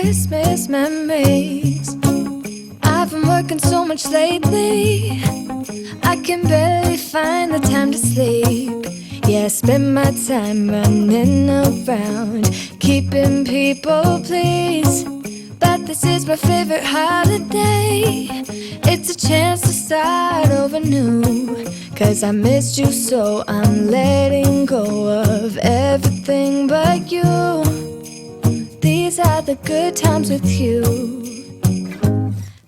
Christmas memories. I've been working so much lately, I can barely find the time to sleep. Yeah, I spend my time running around, keeping people pleased. But this is my favorite holiday. It's a chance to start over new. Cause I missed you, so I'm letting go of everything but you. These are the good times with you.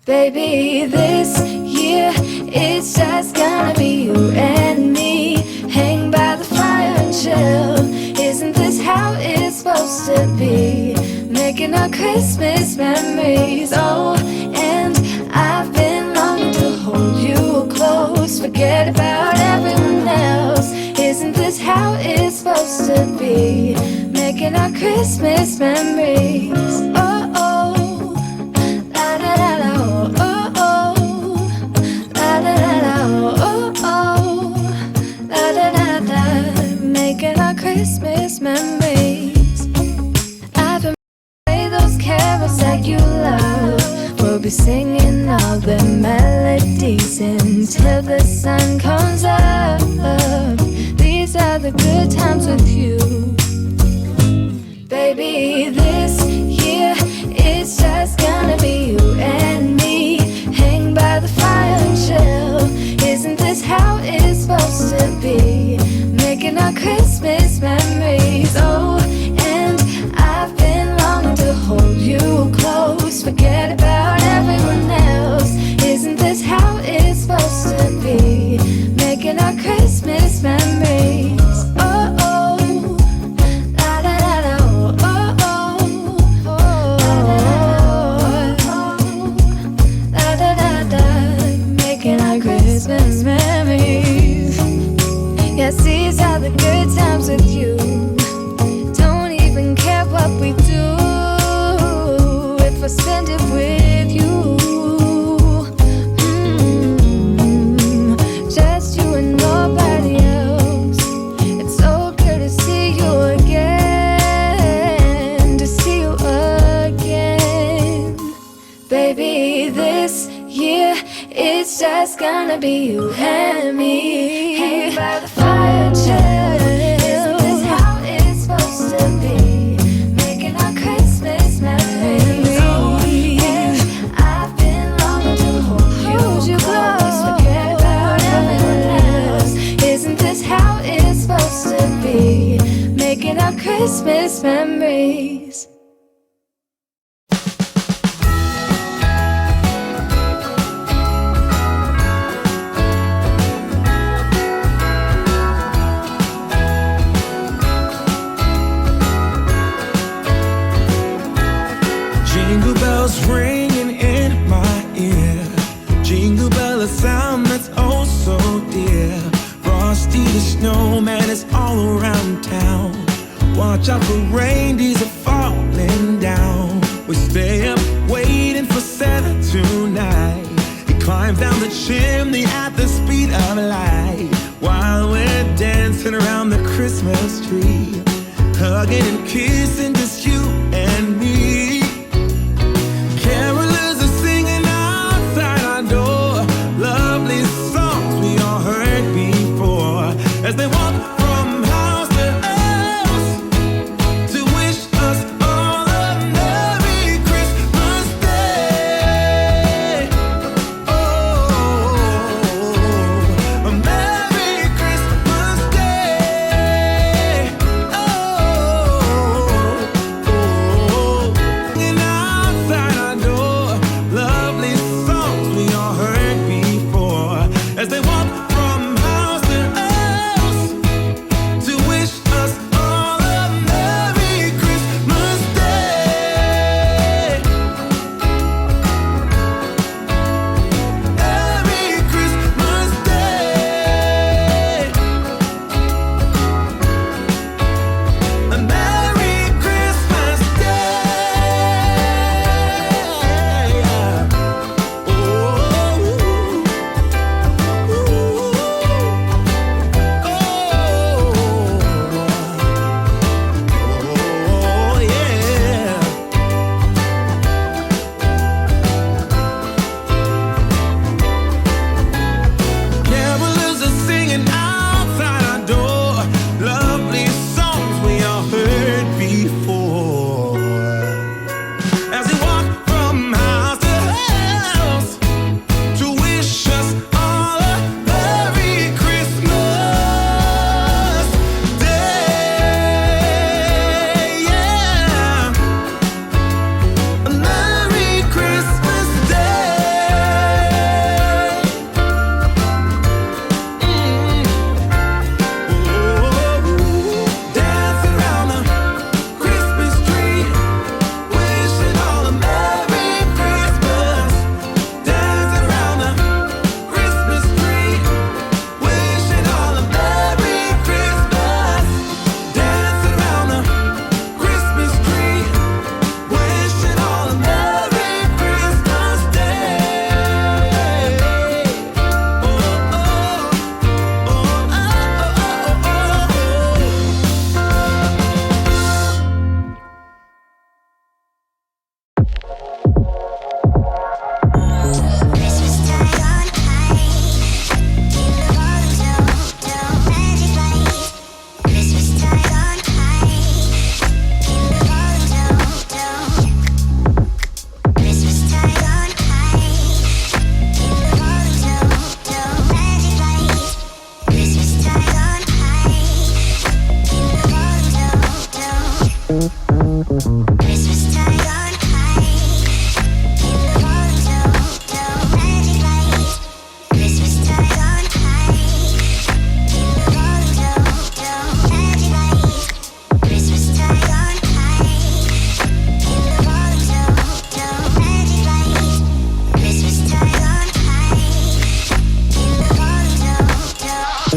Baby, this year it's just gonna be you and me. Hang by the fire and chill. Isn't this how it's supposed to be? Making our Christmas memories. Oh, and I've been longing to hold you close. Forget about everyone else. Isn't this how it's supposed to be? Making our Christmas memories. Oh, oh, la da da da, oh, oh, la da da da, oh, oh, la da da da. Making our Christmas memories. I've been playing those carols that you love. We'll be singing all the melodies until the sun comes up. These are the good times with you. Baby, this year it's just gonna be you and me. Hang by the fire and chill. Isn't this how it's supposed to be? Making our Christmas memories. Oh, and I've been longing to hold you close. Forget about everyone else. Isn't this how it's supposed to be? Making our Christmas memories. Oh, oh, la da da da, oh, oh, la da da da. Making our Christmas memories. Yes, these are the good times with you. Don't even care what we do if I spend it with you. Just you and nobody else. It's so good to see you again, to see you again. Baby, this year it's just gonna be you and me. Hang by the fire, chill. Isn't this how it's supposed to be? Making our Christmas memories. Oh, and I've been longing to hold you close. Forget about everyone else. Isn't this how it's supposed to be? Making our Christmas memories. Jingle bells ringing in my ear. Jingle bell, a sound that's oh so dear. Frosty the snowman is all around town. Watch out for reindeers are falling down. We stay up waiting for Santa tonight. He climbs down the chimney at the speed of light, while we're dancing around the Christmas tree, hugging and kissing just you and me. Carolers are singing outside our door, lovely songs we all heard before, as they walk from house to house to wish us all a Merry Christmas Day. Oh, a Merry Christmas Day. Oh, oh.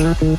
In